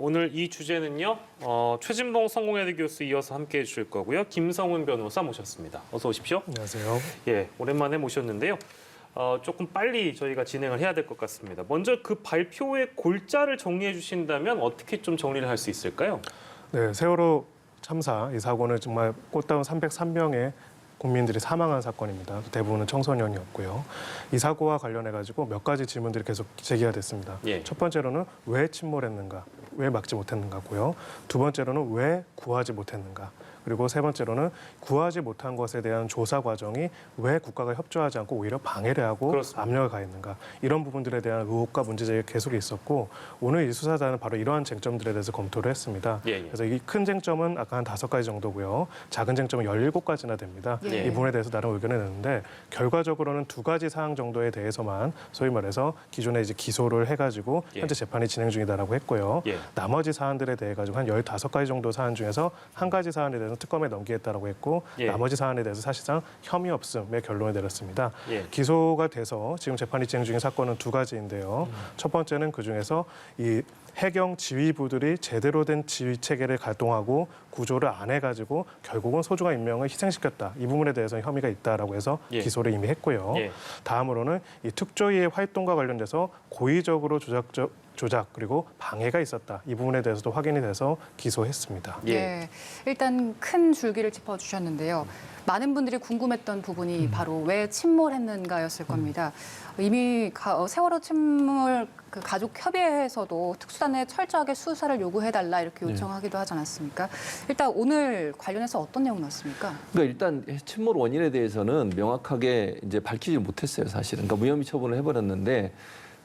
오늘 이 주제는요. 최진봉 성공회대 교수 이어서 함께해 주실 거고요. 김성훈 변호사 모셨습니다. 어서 오십시오. 안녕하세요. 예, 오랜만에 모셨는데요. 조금 빨리 저희가 진행을 해야 될 것 같습니다. 먼저 그 발표의 골자를 정리해 주신다면 어떻게 좀 정리를 할 수 있을까요? 네, 세월호 참사 이 사고는 정말 꽃다운 303명의 국민들이 사망한 사건입니다. 대부분은 청소년이었고요. 이 사고와 관련해 가지고 몇 가지 질문들이 계속 제기가 됐습니다. 예. 첫 번째로는 왜 침몰했는가, 왜 막지 못했는가고요. 두 번째로는 왜 구하지 못했는가. 그리고 세 번째로는 구하지 못한 것에 대한 조사 과정이 왜 국가가 협조하지 않고 오히려 방해를 하고 그렇습니다. 압력을 가했는가. 이런 부분들에 대한 의혹과 문제제기가 계속 있었고 오늘 이 수사단은 바로 이러한 쟁점들에 대해서 검토를 했습니다. 예. 그래서 이 큰 쟁점은 아까 한 5가지 정도고요. 작은 쟁점은 17가지나 됩니다. 예. 이 부분에 대해서 나름 의견을 냈는데 결과적으로는 2가지 사항 정도에 대해서만 소위 말해서 기존에 이제 기소를 해가지고 예. 현재 재판이 진행 중이다라고 했고요. 예. 나머지 사안들에 대해 가지고 한 15가지 정도 사안 중에서 한 가지 사안에 대해서 특검에 넘기겠다라고 했고 예. 나머지 사안에 대해서 사실상 혐의 없음의 결론을 내렸습니다. 예. 기소가 돼서 지금 재판이 진행 중인 사건은 2가지인데요. 첫 번째는 그중에서 이 해경 지휘부들이 제대로 된 지휘 체계를 가동하고 구조를 안 해가지고 결국은 소중한 인명을 희생시켰다. 이 부분에 대해서 혐의가 있다라고 해서 예. 기소를 이미 했고요. 예. 다음으로는 이 특조위의 활동과 관련돼서 고의적으로 조작 그리고 방해가 있었다. 이 부분에 대해서도 확인이 돼서 기소했습니다. 예. 예, 일단 큰 줄기를 짚어주셨는데요. 많은 분들이 궁금했던 부분이 바로 왜 침몰했는가였을 겁니다. 이미 세월호 침몰 그 가족 협의회에서도 특수단에 철저하게 수사를 요구해달라 이렇게 요청하기도 하지 않았습니까? 일단 오늘 관련해서 어떤 내용 나왔습니까? 그러니까 일단 침몰 원인에 대해서는 명확하게 이제 밝히지 못했어요, 사실은. 그러니까 무혐의 처분을 해버렸는데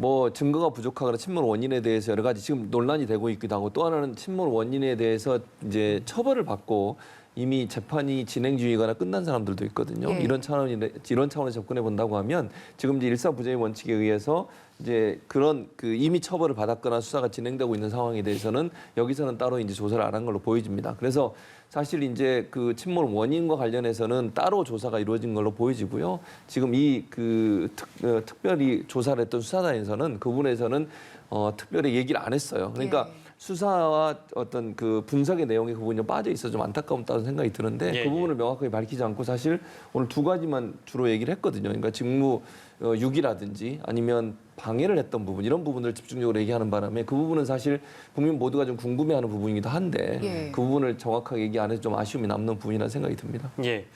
뭐 증거가 부족하거나 침몰 원인에 대해서 여러 가지 지금 논란이 되고 있기도 하고 또 하나는 침몰 원인에 대해서 이제 처벌을 받고 이미 재판이 진행 중이거나 끝난 사람들도 있거든요. 예. 이런 차원에 접근해 본다고 하면 지금 이제 일사부재의 원칙에 의해서 이제 그런 그 이미 처벌을 받았거나 수사가 진행되고 있는 상황에 대해서는 여기서는 따로 이제 조사를 안 한 걸로 보여집니다. 그래서 사실 이제 그 침몰 원인과 관련해서는 따로 조사가 이루어진 걸로 보여지고요. 지금 이 특별히 조사를 했던 수사단에서는 그 부분에서는 특별히 얘기를 안 했어요. 그러니까 예. 수사와 어떤 그 분석의 내용이 그 부분이 좀 빠져 있어 좀 안타까운 생각이 드는데 예, 그 부분을 명확하게 밝히지 않고 사실 오늘 2가지만 주로 얘기를 했거든요. 그러니까 직무 유기라든지 아니면 방해를 했던 부분 이런 부분을 집중적으로 얘기하는 바람에 그 부분은 사실 국민 모두가 좀 궁금해하는 부분이기도 한데 예. 그 부분을 정확하게 얘기 안 해서 좀 아쉬움이 남는 부분이라는 생각이 듭니다. 예.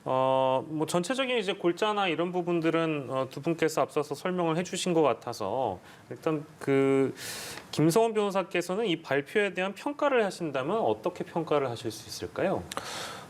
뭐 전체적인 이제 골자나 이런 부분들은 두 분께서 앞서서 설명을 해주신 것 같아서 일단 그 김성훈 변호사께서는 이 발표에 대한 평가를 하신다면 어떻게 평가를 하실 수 있을까요?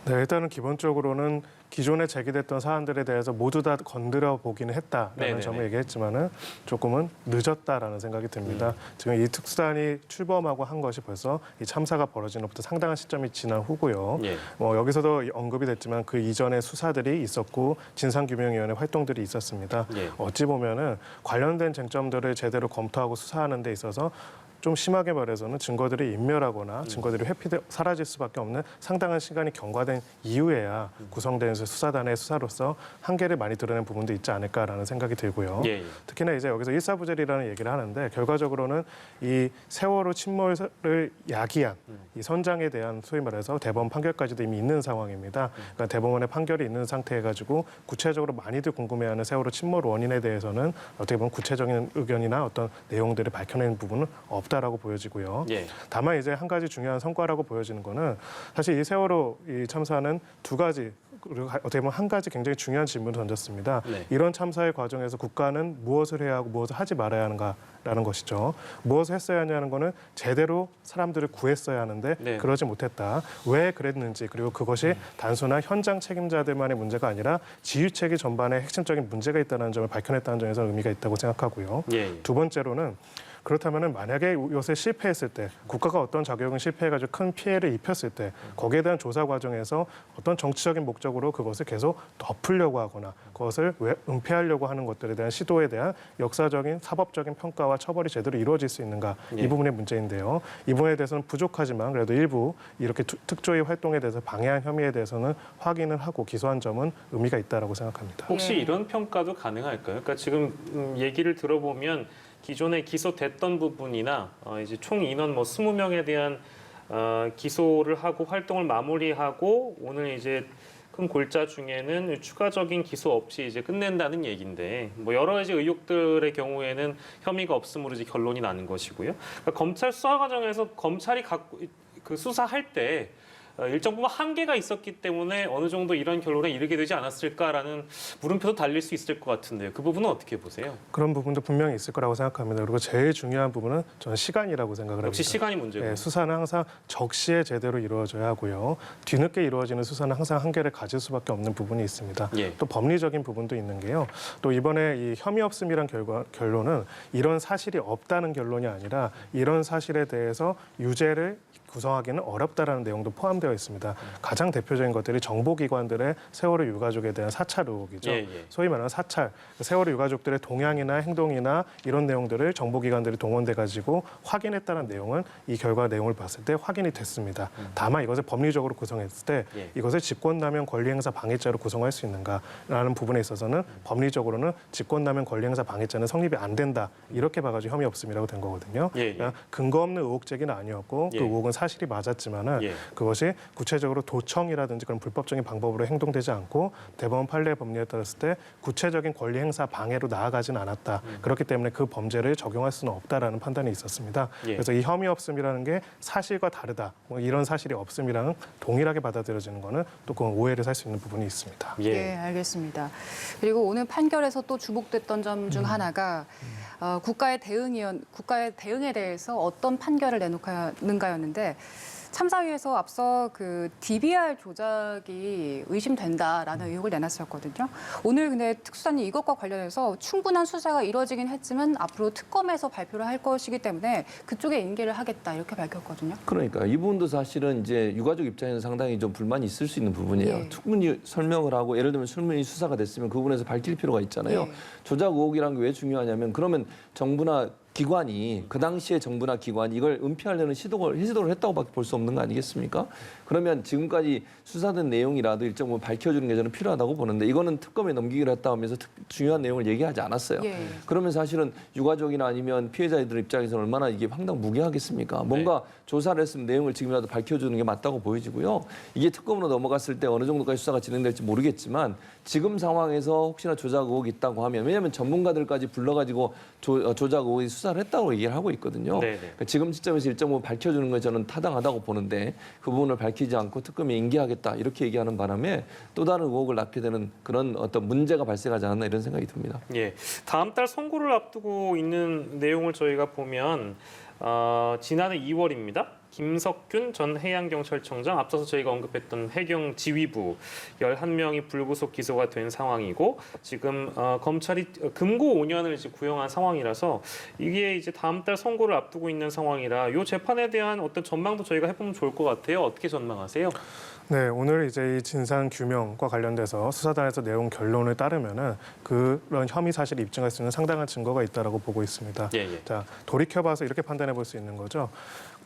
네, 일단은 기본적으로는 기존에 제기됐던 사안들에 대해서 모두 다 건드려 보기는 했다라는 네네네. 점을 얘기했지만은 조금은 늦었다라는 생각이 듭니다. 지금 이 특수단이 출범하고 한 것이 벌써 이 참사가 벌어진 것부터 상당한 시점이 지난 후고요. 예. 여기서도 언급이 됐지만 그 이전에 수사들이 있었고 진상규명위원회 활동들이 있었습니다. 예. 어찌 보면은 관련된 쟁점들을 제대로 검토하고 수사하는 데 있어서 좀 심하게 말해서는 증거들이 인멸하거나 증거들이 사라질 수밖에 없는 상당한 시간이 경과된 이후에야 구성된 수사단의 수사로서 한계를 많이 드러낸 부분도 있지 않을까라는 생각이 들고요. 예. 특히나 이제 여기서 일사부재리라는 얘기를 하는데 결과적으로는 이 세월호 침몰을 야기한 이 선장에 대한 소위 말해서 대법원 판결까지도 이미 있는 상황입니다. 그러니까 대법원의 판결이 있는 상태에 가지고 구체적으로 많이들 궁금해하는 세월호 침몰 원인에 대해서는 어떻게 보면 구체적인 의견이나 어떤 내용들을 밝혀낸 부분은 없다라고 보여지고요. 예. 다만 이제 한 가지 중요한 성과라고 보여지는 거는 사실 이 세월호 이 참사는 2가지 그리고 어떻게 보면 한 가지 굉장히 중요한 질문을 던졌습니다. 네. 이런 참사의 과정에서 국가는 무엇을 해야 하고 무엇을 하지 말아야 하는가라는 것이죠. 무엇을 했어야 하냐는 거는 제대로 사람들을 구했어야 하는데 네. 그러지 못했다. 왜 그랬는지 그리고 그것이 단순한 현장 책임자들만의 문제가 아니라 지휘체계 전반에 핵심적인 문제가 있다는 점을 밝혀냈다는 점에서 의미가 있다고 생각하고요. 예. 두 번째로는 그렇다면 만약에 요새 실패했을 때 국가가 어떤 작용을 실패해가지고 큰 피해를 입혔을 때 거기에 대한 조사 과정에서 어떤 정치적인 목적으로 그것을 계속 덮으려고 하거나 그것을 은폐하려고 하는 것들에 대한 시도에 대한 역사적인 사법적인 평가와 처벌이 제대로 이루어질 수 있는가 예. 이 부분의 문제인데요. 이 부분에 대해서는 부족하지만 그래도 일부 이렇게 특조위 활동에 대해서 방해한 혐의에 대해서는 확인을 하고 기소한 점은 의미가 있다라고 생각합니다. 혹시 예. 이런 평가도 가능할까요? 그러니까 지금 얘기를 들어보면 기존에 기소됐던 부분이나 이제 총 인원 뭐 20명에 대한 기소를 하고 활동을 마무리하고 오늘 이제 큰 골자 중에는 추가적인 기소 없이 이제 끝낸다는 얘기인데 뭐 여러 가지 의혹들의 경우에는 혐의가 없음으로 이제 결론이 나는 것이고요. 그러니까 검찰 수사 과정에서 검찰이 갖고 그 수사할 때 일정 부분 한계가 있었기 때문에 어느 정도 이런 결론에 이르게 되지 않았을까라는 물음표도 달릴 수 있을 것 같은데요. 그 부분은 어떻게 보세요? 그런 부분도 분명히 있을 거라고 생각합니다. 그리고 제일 중요한 부분은 저는 시간이라고 생각을 합니다. 역시 시간이 문제고. 네, 수사는 항상 적시에 제대로 이루어져야 하고요. 뒤늦게 이루어지는 수사는 항상 한계를 가질 수밖에 없는 부분이 있습니다. 예. 또 법리적인 부분도 있는 게요. 또 이번에 이 혐의 없음이란 결론은 이런 사실이 없다는 결론이 아니라 이런 사실에 대해서 유죄를 구성하기는 어렵다라는 내용도 포함되어 있습니다. 가장 대표적인 것들이 정보기관들의 세월호 유가족에 대한 사찰 의혹이죠. 예. 소위 말하는 사찰, 세월호 유가족들의 동향이나 행동이나 이런 내용들을 정보기관들이 동원돼 가지고 확인했다는 내용은 이 결과 내용을 봤을 때 확인이 됐습니다. 다만 이것을 법리적으로 구성했을 때 예. 이것을 직권남용 권리행사 방해죄로 구성할 수 있는가라는 부분에 있어서는 법리적으로는 직권남용 권리행사 방해죄는 성립이 안 된다 이렇게 봐가지고 혐의 없음이라고 된 거거든요. 예. 그러니까 근거 없는 의혹 제기는 아니었고 예. 그 의혹은 사실이 맞았지만은 예. 그것이 구체적으로 도청이라든지 그런 불법적인 방법으로 행동되지 않고 대법원 판례 법리에 따랐을 때 구체적인 권리 행사 방해로 나아가진 않았다. 그렇기 때문에 그 범죄를 적용할 수는 없다라는 판단이 있었습니다. 예. 그래서 이 혐의 없음이라는 게 사실과 다르다. 뭐 이런 사실이 없음이랑 동일하게 받아들여지는 거는 또 그건 오해를 살 수 있는 부분이 있습니다. 예. 네, 알겠습니다. 그리고 오늘 판결에서 또 주목됐던 점 중 하나가 국가의 대응에 대해서 어떤 판결을 내놓는가였는데 참사위에서 앞서 그 DBR 조작이 의심된다라는 의혹을 내놨었거든요. 오늘 근데 특수단이 이것과 관련해서 충분한 수사가 이루어지긴 했지만 앞으로 특검에서 발표를 할 것이기 때문에 그쪽에 인계를 하겠다 이렇게 밝혔거든요. 그러니까 이 부분도 사실은 이제 유가족 입장에서 상당히 좀 불만이 있을 수 있는 부분이에요. 예. 충분히 설명을 하고 예를 들면 충분히 수사가 됐으면 그 부분에서 밝힐 필요가 있잖아요. 예. 조작 의혹이라는 게 왜 중요하냐면 그러면 정부나 기관이 그 당시에 정부나 기관이 이걸 은폐하려는 시도를 했다고밖에 볼 수 없는 거 아니겠습니까? 그러면 지금까지 수사된 내용이라도 일정 부분 밝혀주는 게 저는 필요하다고 보는데 이거는 특검에 넘기기로 했다 하면서 중요한 내용을 얘기하지 않았어요. 예. 그러면 사실은 유가족이나 아니면 피해자들 입장에서는 얼마나 이게 황당무계하겠습니까? 뭔가 조사를 했으면 내용을 지금이라도 밝혀주는 게 맞다고 보여지고요. 이게 특검으로 넘어갔을 때 어느 정도까지 수사가 진행될지 모르겠지만 지금 상황에서 혹시나 조작 의혹이 있다고 하면 왜냐하면 전문가들까지 불러가지고 조작 의혹이 수사를 했다고 얘기를 하고 있거든요. 네네. 그러니까 지금 시점에서 일정 부분 밝혀주는 건 저는 타당하다고 보는데 그 부분을 밝히지 않고 특검이 인계하겠다 이렇게 얘기하는 바람에 또 다른 의혹을 낳게 되는 그런 어떤 문제가 발생하지 않았나 이런 생각이 듭니다. 예, 다음 달 선고를 앞두고 있는 내용을 저희가 보면 지난해 2월입니다. 김석균 전 해양경찰청장, 앞서서 저희가 언급했던 해경 지휘부 11명이 불구속 기소가 된 상황이고 지금 검찰이 금고 5년을 이제 구형한 상황이라서 이게 이제 다음 달 선고를 앞두고 있는 상황이라 이 재판에 대한 어떤 전망도 저희가 해보면 좋을 것 같아요. 어떻게 전망하세요? 네, 오늘 이제 이 진상 규명과 관련돼서 수사단에서 내용 결론을 따르면은 그런 혐의 사실을 입증할 수 있는 상당한 증거가 있다라고 보고 있습니다. 예. 자, 돌이켜봐서 이렇게 판단해 볼 수 있는 거죠.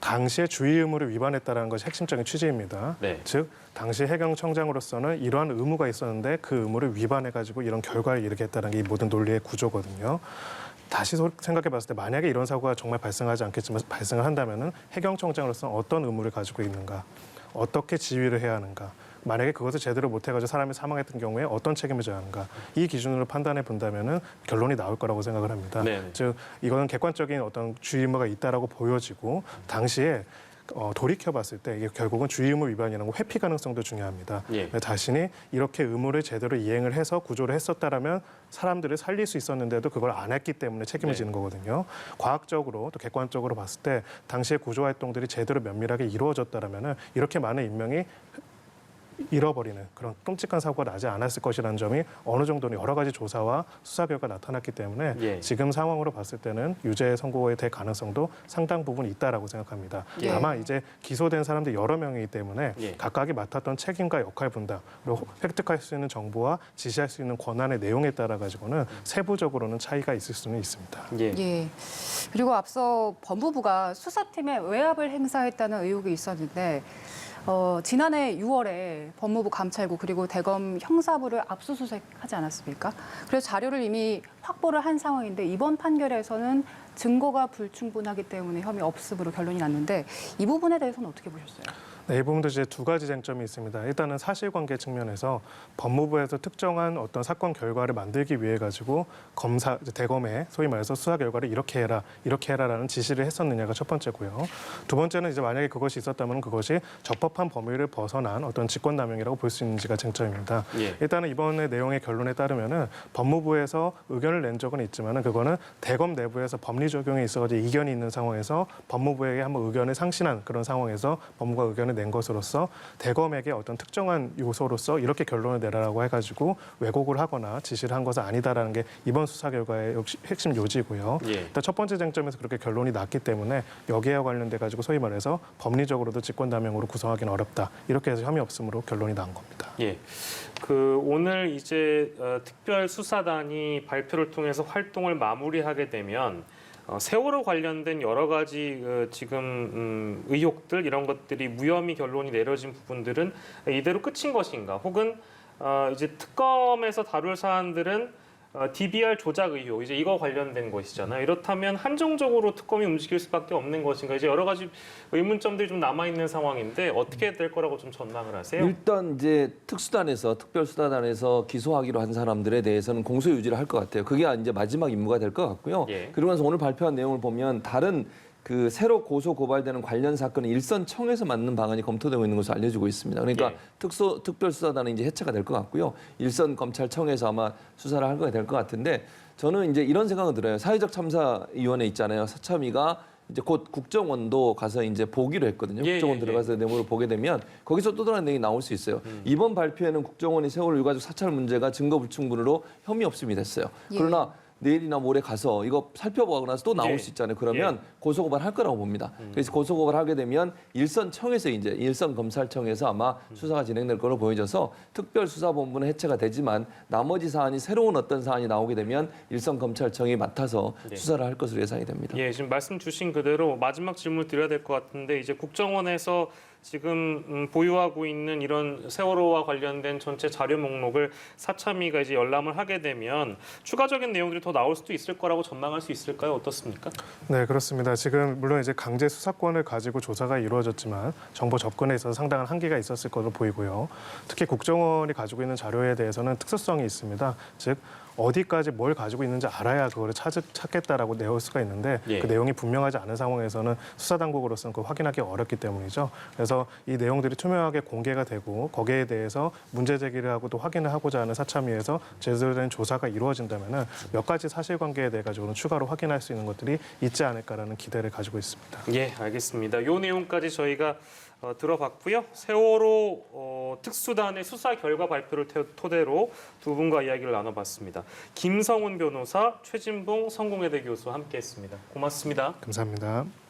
당시에 주의 의무를 위반했다는 것이 핵심적인 취지입니다. 네. 즉, 당시 해경청장으로서는 이러한 의무가 있었는데 그 의무를 위반해가지고 이런 결과를 이르게 했다는 게 이 모든 논리의 구조거든요. 다시 생각해 봤을 때 만약에 이런 사고가 정말 발생하지 않겠지만 발생을 한다면은 해경청장으로서는 어떤 의무를 가지고 있는가? 어떻게 지휘를 해야 하는가? 만약에 그것을 제대로 못해가지고 사람이 사망했던 경우에 어떤 책임을 져야 하는가? 이 기준으로 판단해 본다면은 결론이 나올 거라고 생각을 합니다. 네네. 즉 이거는 객관적인 어떤 주의 의무가 있다라고 보여지고 당시에 돌이켜봤을 때 이게 결국은 주의 의무 위반이라는 거 회피 가능성도 중요합니다. 예. 자신이 이렇게 의무를 제대로 이행을 해서 구조를 했었다라면 사람들을 살릴 수 있었는데도 그걸 안 했기 때문에 책임을 네. 지는 거거든요. 과학적으로 또 객관적으로 봤을 때 당시의 구조 활동들이 제대로 면밀하게 이루어졌다라면은 이렇게 많은 인명이 잃어버리는 그런 끔찍한 사고가 나지 않았을 것이라는 점이 어느 정도는 여러 가지 조사와 수사 결과 나타났기 때문에 예. 지금 상황으로 봤을 때는 유죄 선고에 될 가능성도 상당 부분 있다라고 생각합니다. 예. 다만 이제 기소된 사람들이 여러 명이기 때문에 예. 각각이 맡았던 책임과 역할 분담 그리고 획득할 수 있는 정보와 지시할 수 있는 권한의 내용에 따라 가지고는 세부적으로는 차이가 있을 수는 있습니다. 예. 예. 그리고 앞서 법무부가 수사팀에 외압을 행사했다는 의혹이 있었는데 지난해 6월에 법무부 감찰국 그리고 대검 형사부를 압수수색하지 않았습니까? 그래서 자료를 이미 확보를 한 상황인데 이번 판결에서는 증거가 불충분하기 때문에 혐의 없음으로 결론이 났는데 이 부분에 대해서는 어떻게 보셨어요? 네, 이 부분도 이제 두 가지 쟁점이 있습니다. 일단은 사실관계 측면에서 법무부에서 특정한 어떤 사건 결과를 만들기 위해 가지고 검사, 이제 대검에 소위 말해서 수사 결과를 이렇게 해라라는 지시를 했었느냐가 첫 번째고요. 두 번째는 이제 만약에 그것이 있었다면 그것이 적법한 범위를 벗어난 어떤 직권남용이라고 볼 수 있는지가 쟁점입니다. 예. 일단은 이번에 내용의 결론에 따르면은 법무부에서 의견을 낸 적은 있지만은 그거는 대검 내부에서 법리 적용에 있어가지고 이견이 있는 상황에서 법무부에게 한번 의견을 상신한 그런 상황에서 법무부가 의견을 낸 것으로서 대검에게 어떤 특정한 요소로서 이렇게 결론을 내라라고 해가지고 왜곡을 하거나 지시를 한 것은 아니다라는 게 이번 수사 결과의 역시 핵심 요지고요. 예. 일단 첫 번째 쟁점에서 그렇게 결론이 났기 때문에 여기에 관련돼 가지고 소위 말해서 법리적으로도 직권남용으로 구성하기는 어렵다. 이렇게 해서 혐의 없음으로 결론이 난 겁니다. 예. 오늘 이제 특별수사단이 발표를 통해서 활동을 마무리하게 되면 세월호 관련된 여러 가지 지금 의혹들 이런 것들이 무혐의 결론이 내려진 부분들은 이대로 끝인 것인가? 혹은 이제 특검에서 다룰 사안들은 DBR 조작 의혹 이제 이거 관련된 것이잖아요. 이렇다면 한정적으로 특검이 움직일 수밖에 없는 것인가? 이제 여러 가지 의문점들이 좀 남아 있는 상황인데 어떻게 될 거라고 좀 전망을 하세요? 일단 이제 특별수사단에서 기소하기로 한 사람들에 대해서는 공소 유지를 할 것 같아요. 그게 이제 마지막 임무가 될 것 같고요. 예. 그러고 나서 오늘 발표한 내용을 보면 다른 그 새로 고소 고발되는 관련 사건은 일선청에서 맡는 방안이 검토되고 있는 것으로 알려지고 있습니다. 그러니까 예. 특별수사단은 이제 해체가 될 것 같고요. 일선 검찰청에서 아마 수사를 할 거가 될 것 같은데 저는 이제 이런 생각은 들어요. 사회적 참사위원회 있잖아요. 사참위가 이제 곧 국정원도 가서 이제 보기로 했거든요. 예, 국정원 예, 들어가서 내용을 보게 되면 거기서 또 다른 내용이 나올 수 있어요. 이번 발표에는 국정원이 세월호 유가족 사찰 문제가 증거 불충분으로 혐의 없음이 됐어요. 예. 그러나 내일이나 모레 가서 이거 살펴보고 나서 또 나올 예. 수 있잖아요. 그러면 고소고발할 거라고 봅니다. 그래서 고소고발하게 되면 일선청에서 이제 일선검찰청에서 아마 수사가 진행될 걸로 보여져서 특별수사본부는 해체가 되지만 나머지 사안이 새로운 어떤 사안이 나오게 되면 일선검찰청이 맡아서 네. 수사를 할 것으로 예상이 됩니다. 예, 지금 말씀 주신 그대로 마지막 질문을 드려야 될 것 같은데 이제 국정원에서 지금 보유하고 있는 이런 세월호와 관련된 전체 자료 목록을 사참위가 이제 열람을 하게 되면 추가적인 내용들이 더 나올 수도 있을 거라고 전망할 수 있을까요? 어떻습니까? 네, 그렇습니다. 지금 물론 이제 강제 수사권을 가지고 조사가 이루어졌지만 정보 접근에 있어서 상당한 한계가 있었을 것으로 보이고요. 특히 국정원이 가지고 있는 자료에 대해서는 특수성이 있습니다. 즉 어디까지 뭘 가지고 있는지 알아야 그거를 찾겠다라고 내올 수가 있는데 예. 그 내용이 분명하지 않은 상황에서는 수사당국으로서는 그걸 확인하기 어렵기 때문이죠. 그래서 이 내용들이 투명하게 공개가 되고 거기에 대해서 문제 제기를 하고 또 확인을 하고자 하는 사참위에서 제대로 된 조사가 이루어진다면은 몇 가지 사실관계에 대해 가지고는 추가로 확인할 수 있는 것들이 있지 않을까라는 기대를 가지고 있습니다. 예, 알겠습니다. 이 내용까지 저희가 들어봤고요. 세월호 특수단의 수사 결과 발표를 토대로 두 분과 이야기를 나눠봤습니다. 김성훈 변호사, 최진봉 성공회대 교수와 함께했습니다. 고맙습니다. 감사합니다.